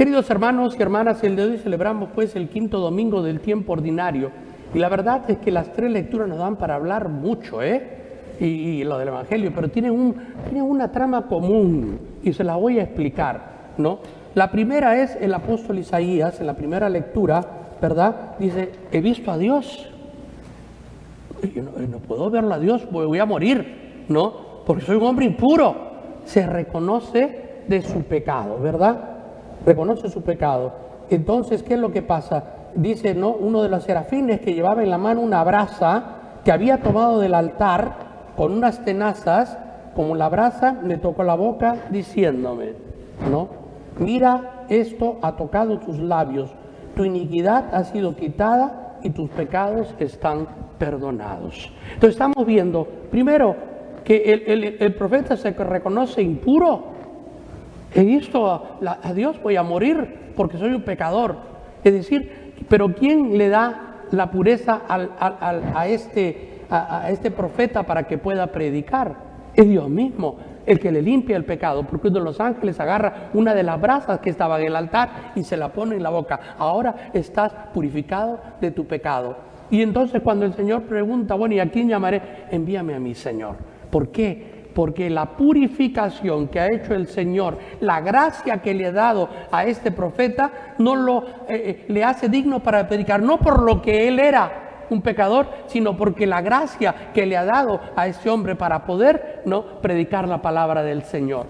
Queridos hermanos y hermanas, el de hoy celebramos pues el quinto domingo del tiempo ordinario. Y la verdad es que las tres lecturas nos dan para hablar mucho, y lo del Evangelio, pero tienen una trama común y se la voy a explicar, ¿no? La primera es el apóstol Isaías, en la primera lectura, ¿verdad? Dice, he visto a Dios. Yo no puedo verlo a Dios, voy a morir, ¿no? Porque soy un hombre impuro. Se reconoce de su pecado, ¿verdad? Reconoce su pecado. Entonces, ¿qué es lo que pasa? Dice, ¿no? Uno de los serafines que llevaba en la mano una brasa que había tomado del altar con unas tenazas, como la brasa, le tocó la boca diciéndome, ¿no? Mira, esto ha tocado tus labios, tu iniquidad ha sido quitada y tus pecados están perdonados. Entonces estamos viendo, primero, que el profeta se reconoce impuro. He visto a Dios, voy a morir porque soy un pecador. Es decir, pero ¿quién le da la pureza a este profeta para que pueda predicar? Es Dios mismo el que le limpia el pecado, porque uno de los ángeles agarra una de las brasas que estaba en el altar y se la pone en la boca. Ahora estás purificado de tu pecado. Y entonces cuando el Señor pregunta, bueno, ¿y a quién llamaré? Envíame a mí, Señor. ¿Por qué? Porque la purificación que ha hecho el Señor, la gracia que le ha dado a este profeta, no le hace digno para predicar, no por lo que él era un pecador, sino porque la gracia que le ha dado a este hombre para poder, ¿no?, predicar la palabra del Señor.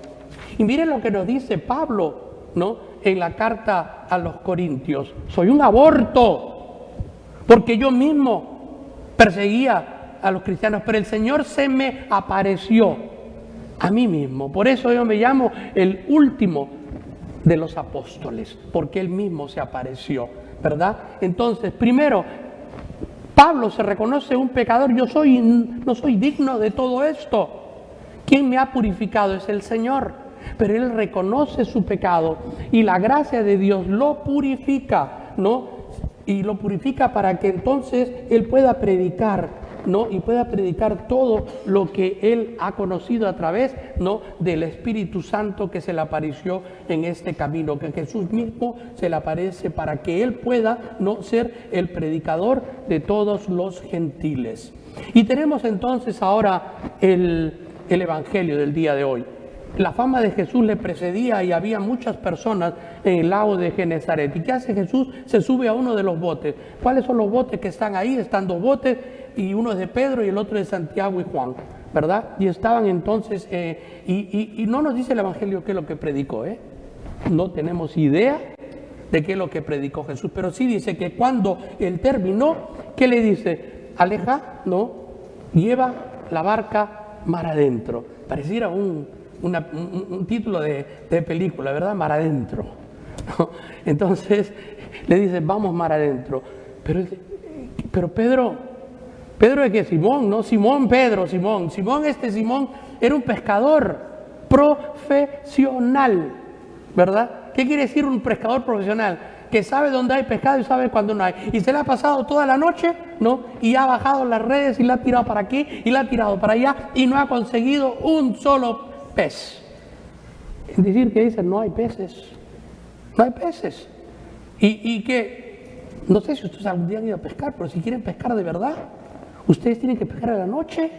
Y miren lo que nos dice Pablo, ¿no?, en la carta a los Corintios: soy un aborto, porque yo mismo perseguía a los cristianos, pero el Señor se me apareció a mí mismo. Por eso yo me llamo el último de los apóstoles, porque Él mismo se apareció, ¿verdad? Entonces, primero, Pablo se reconoce un pecador. No soy digno de todo esto. ¿Quién me ha purificado? Es el Señor. Pero él reconoce su pecado y la gracia de Dios lo purifica, ¿no? Y lo purifica para que entonces él pueda predicar, ¿no? Y pueda predicar todo lo que él ha conocido a través, ¿no?, del Espíritu Santo que se le apareció en este camino, que Jesús mismo se le aparece para que él pueda, ¿no?, ser el predicador de todos los gentiles. Y tenemos entonces ahora el Evangelio del día de hoy. La fama de Jesús le precedía y había muchas personas en el lago de Genezaret. ¿Y qué hace Jesús? Se sube a uno de los botes. ¿Cuáles son los botes que están ahí? Están dos botes, y uno es de Pedro y el otro de Santiago y Juan, ¿verdad? Y estaban entonces, y no nos dice el Evangelio qué es lo que predicó, No tenemos idea de qué es lo que predicó Jesús, pero sí dice que cuando él terminó, ¿qué le dice? Aleja, ¿no? Lleva la barca mar adentro. Pareciera un título de película, ¿verdad? Mar adentro, ¿no? Entonces le dice, vamos mar adentro. Pero Pedro es que Simón, ¿no? Simón era un pescador profesional, ¿verdad? ¿Qué quiere decir un pescador profesional? Que sabe dónde hay pescado y sabe cuándo no hay. Y se le ha pasado toda la noche, ¿no? Y ha bajado las redes y la ha tirado para aquí y la ha tirado para allá y no ha conseguido un solo pez. Es decir, que dicen, no hay peces. No hay peces. Y que, no sé si ustedes algún día han ido a pescar, pero si quieren pescar de verdad, ustedes tienen que pescar en la noche.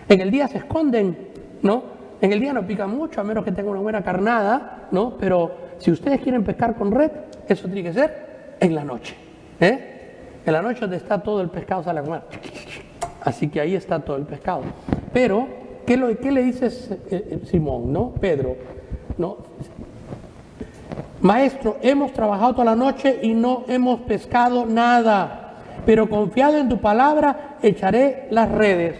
En el día se esconden, ¿no? En el día no pican mucho, a menos que tengan una buena carnada, ¿no? Pero si ustedes quieren pescar con red, eso tiene que ser en la noche, En la noche donde está todo el pescado, sale a comer. Así que ahí está todo el pescado. Pero, ¿qué le dice Simón, no? Pedro, ¿no? Maestro, hemos trabajado toda la noche y no hemos pescado nada, pero confiado en tu palabra, echaré las redes.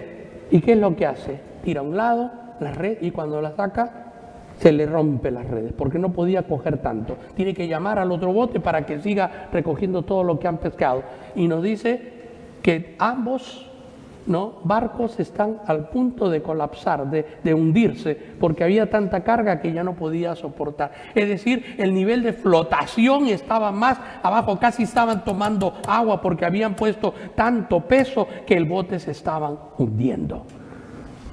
¿Y qué es lo que hace? Tira a un lado la red y cuando la saca, se le rompe las redes, porque no podía coger tanto. Tiene que llamar al otro bote para que siga recogiendo todo lo que han pescado. Y nos dice que ambos, ¿no?, barcos están al punto de colapsar, de hundirse, porque había tanta carga que ya no podía soportar. Es decir, el nivel de flotación estaba más abajo, casi estaban tomando agua porque habían puesto tanto peso que el bote se estaban hundiendo.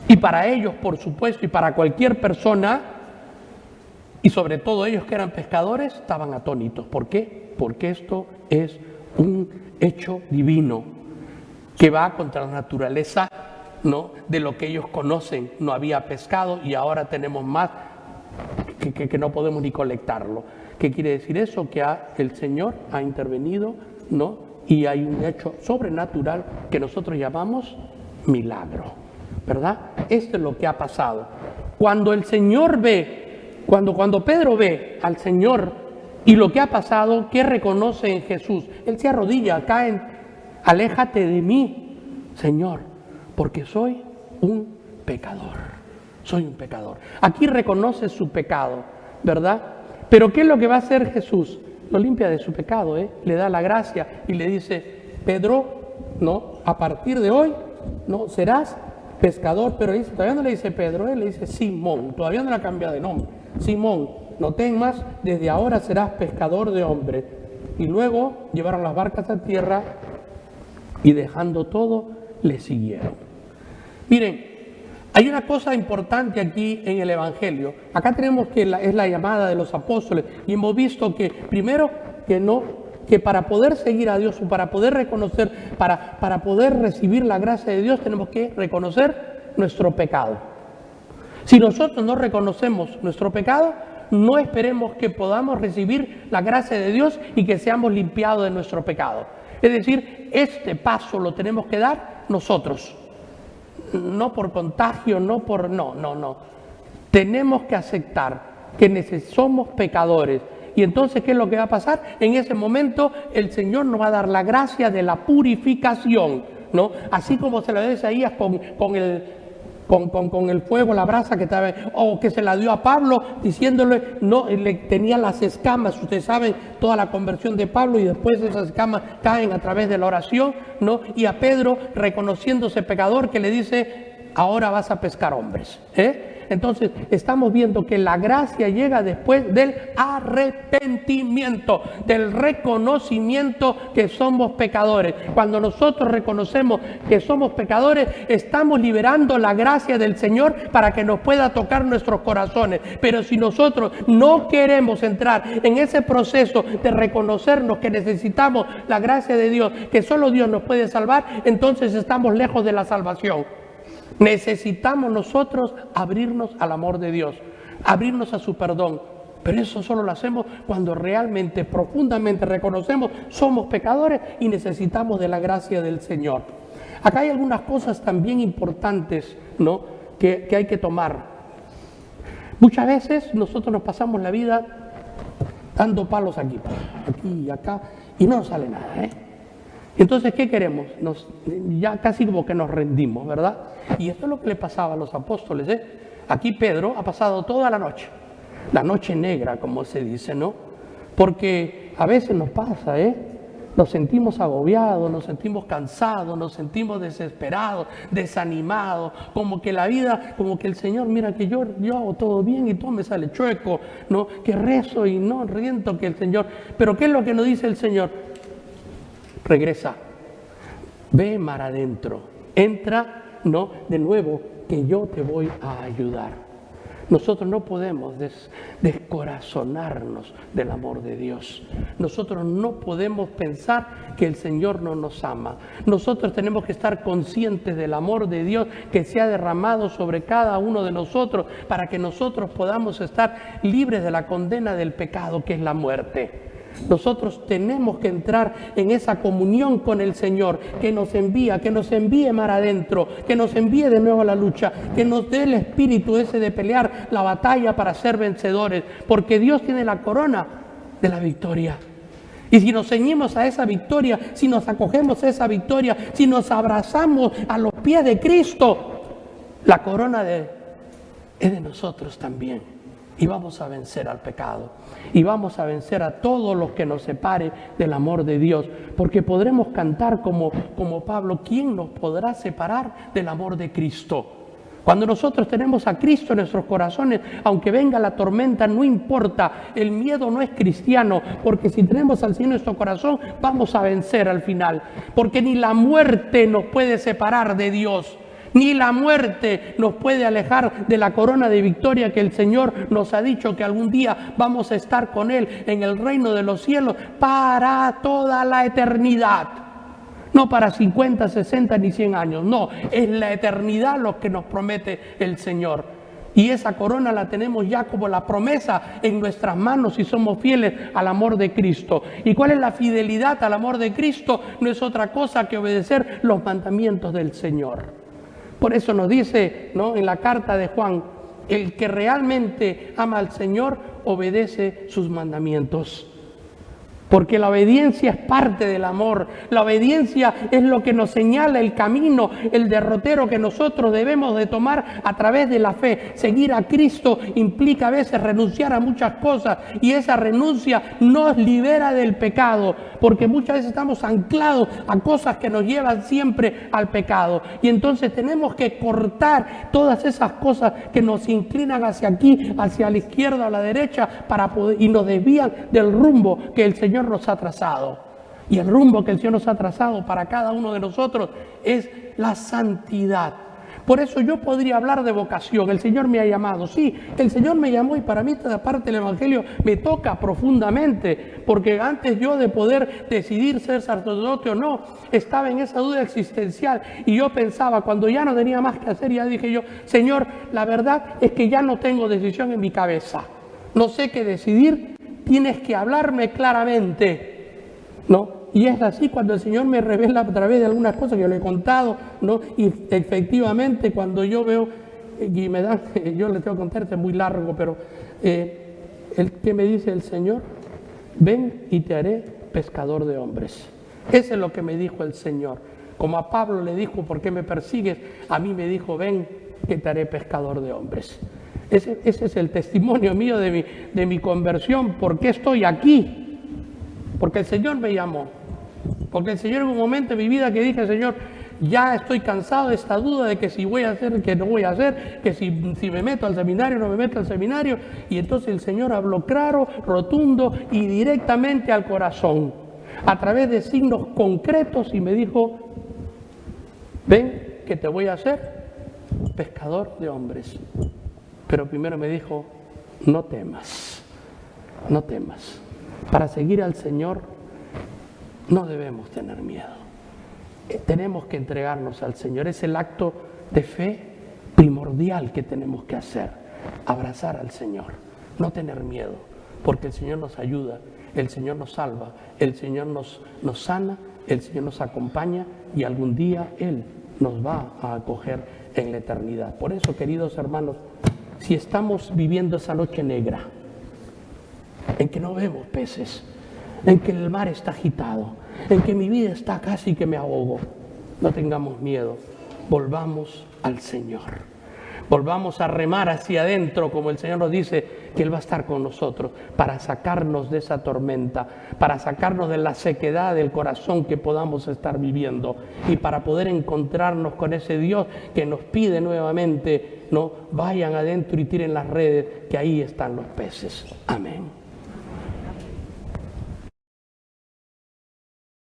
Y para ellos, por supuesto, y para cualquier persona, Y sobre todo ellos que eran pescadores estaban atónitos. ¿Por qué? Porque esto es un hecho divino que va contra la naturaleza, ¿no?, de lo que ellos conocen. No había pescado y ahora tenemos más que no podemos ni colectarlo. ¿Qué quiere decir eso? Que el Señor ha intervenido, ¿no? Y hay un hecho sobrenatural que nosotros llamamos milagro, ¿verdad? Esto es lo que ha pasado. Cuando el Señor ve, cuando Pedro ve al Señor y lo que ha pasado, ¿qué reconoce en Jesús? Él se arrodilla, cae, aléjate de mí, Señor, porque soy un pecador. Soy un pecador. Aquí reconoce su pecado, ¿verdad? Pero ¿qué es lo que va a hacer Jesús? Lo limpia de su pecado, le da la gracia y le dice, Pedro, ¿no?, a partir de hoy, ¿no?, serás pescador. Pero dice, todavía no le dice Pedro, le dice Simón, todavía no le ha cambiado de nombre. Simón, no temas, desde ahora serás pescador de hombres. Y luego llevaron las barcas a tierra y dejando todo, le siguieron. Miren, hay una cosa importante aquí en el Evangelio. Acá tenemos que es la llamada de los apóstoles y hemos visto que primero que para poder seguir a Dios o para poder reconocer, para poder recibir la gracia de Dios tenemos que reconocer nuestro pecado. Si nosotros no reconocemos nuestro pecado, no esperemos que podamos recibir la gracia de Dios y que seamos limpiados de nuestro pecado. Es decir, este paso lo tenemos que dar nosotros. No por contagio, no. Tenemos que aceptar que somos pecadores. Y entonces, ¿qué es lo que va a pasar? En ese momento, el Señor nos va a dar la gracia de la purificación, ¿no? Así como se lo dio a Isaías con el fuego, la brasa que estaba, o que se la dio a Pablo, diciéndole, no, tenía las escamas. Ustedes saben toda la conversión de Pablo y después esas escamas caen a través de la oración, ¿no? Y a Pedro, reconociéndose pecador, que le dice, ahora vas a pescar hombres, Entonces, estamos viendo que la gracia llega después del arrepentimiento, del reconocimiento que somos pecadores. Cuando nosotros reconocemos que somos pecadores, estamos liberando la gracia del Señor para que nos pueda tocar nuestros corazones. Pero si nosotros no queremos entrar en ese proceso de reconocernos que necesitamos la gracia de Dios, que solo Dios nos puede salvar, entonces estamos lejos de la salvación. Necesitamos nosotros abrirnos al amor de Dios, abrirnos a su perdón. Pero eso solo lo hacemos cuando realmente, profundamente reconocemos somos pecadores y necesitamos de la gracia del Señor. Acá hay algunas cosas también importantes, ¿no?, que hay que tomar. Muchas veces nosotros nos pasamos la vida dando palos aquí y acá y no nos sale nada, Entonces, ¿qué queremos? Ya casi como que nos rendimos, ¿verdad? Y esto es lo que le pasaba a los apóstoles, Aquí Pedro ha pasado toda la noche negra, como se dice, ¿no? Porque a veces nos pasa, Nos sentimos agobiados, nos sentimos cansados, nos sentimos desesperados, desanimados, como que la vida, como que el Señor, mira que yo hago todo bien y todo me sale chueco, ¿no? Que rezo y no riento que el Señor. Pero ¿qué es lo que nos dice el Señor? Regresa, ve mar adentro, entra, ¿no?, de nuevo, que yo te voy a ayudar. Nosotros no podemos descorazonarnos del amor de Dios. Nosotros no podemos pensar que el Señor no nos ama. Nosotros tenemos que estar conscientes del amor de Dios que se ha derramado sobre cada uno de nosotros para que nosotros podamos estar libres de la condena del pecado, que es la muerte. Nosotros tenemos que entrar en esa comunión con el Señor que nos envíe mar adentro, que nos envíe de nuevo a la lucha, que nos dé el espíritu ese de pelear la batalla para ser vencedores, porque Dios tiene la corona de la victoria. Y si nos ceñimos a esa victoria, si nos acogemos a esa victoria, si nos abrazamos a los pies de Cristo, la corona es de nosotros también. Y vamos a vencer al pecado. Y vamos a vencer a todos los que nos separe del amor de Dios. Porque podremos cantar como Pablo, ¿quién nos podrá separar del amor de Cristo? Cuando nosotros tenemos a Cristo en nuestros corazones, aunque venga la tormenta, no importa. El miedo no es cristiano. Porque si tenemos al Señor en nuestro corazón, vamos a vencer al final. Porque ni la muerte nos puede separar de Dios. Ni la muerte nos puede alejar de la corona de victoria que el Señor nos ha dicho que algún día vamos a estar con Él en el reino de los cielos para toda la eternidad. No para 50, 60 ni 100 años, no, es la eternidad lo que nos promete el Señor. Y esa corona la tenemos ya como la promesa en nuestras manos si somos fieles al amor de Cristo. ¿Y cuál es la fidelidad al amor de Cristo? No es otra cosa que obedecer los mandamientos del Señor. Por eso nos dice, ¿no?, en la carta de Juan, el que realmente ama al Señor obedece sus mandamientos. Porque la obediencia es parte del amor. La obediencia es lo que nos señala el camino, el derrotero que nosotros debemos de tomar a través de la fe. Seguir a Cristo implica a veces renunciar a muchas cosas y esa renuncia nos libera del pecado, porque muchas veces estamos anclados a cosas que nos llevan siempre al pecado. Y entonces tenemos que cortar todas esas cosas que nos inclinan hacia aquí, hacia la izquierda o la derecha, para poder, y nos desvían del rumbo que el Señor nos ha trazado. Y el rumbo que el Señor nos ha trazado para cada uno de nosotros es la santidad. Por eso yo podría hablar de vocación. El Señor me ha llamado. Sí, el Señor me llamó y para mí esta parte del Evangelio me toca profundamente. Porque antes yo de poder decidir ser sacerdote o no, estaba en esa duda existencial. Y yo pensaba, cuando ya no tenía más que hacer, ya dije yo, Señor, la verdad es que ya no tengo decisión en mi cabeza. No sé qué decidir. Tienes que hablarme claramente, ¿no? Y es así cuando el Señor me revela a través de algunas cosas que yo le he contado, ¿no? Y efectivamente cuando yo veo, y me da, yo le tengo que contar, es muy largo, pero el que me dice el Señor, ven y te haré pescador de hombres. Eso es lo que me dijo el Señor. Como a Pablo le dijo, ¿por qué me persigues? A mí me dijo, ven que te haré pescador de hombres. Ese es el testimonio mío de mi conversión. ¿Por qué estoy aquí? Porque el Señor me llamó. Porque el Señor en un momento en mi vida que dije, Señor, ya estoy cansado de esta duda de que si voy a hacer, que no voy a hacer, que si me meto al seminario, no me meto al seminario. Y entonces el Señor habló claro, rotundo y directamente al corazón, a través de signos concretos, y me dijo, ven que te voy a hacer pescador de hombres. Pero primero me dijo, no temas, no temas. Para seguir al Señor no debemos tener miedo. Tenemos que entregarnos al Señor. Es el acto de fe primordial que tenemos que hacer. Abrazar al Señor, no tener miedo, porque el Señor nos ayuda, el Señor nos salva, el Señor nos sana, el Señor nos acompaña y algún día Él nos va a acoger en la eternidad. Por eso, queridos hermanos, si estamos viviendo esa noche negra, en que no vemos peces, en que el mar está agitado, en que mi vida está casi que me ahogo, no tengamos miedo, volvamos al Señor. Volvamos a remar hacia adentro, como el Señor nos dice que Él va a estar con nosotros para sacarnos de esa tormenta, para sacarnos de la sequedad del corazón que podamos estar viviendo y para poder encontrarnos con ese Dios que nos pide nuevamente, no vayan adentro y tiren las redes, que ahí están los peces. Amén.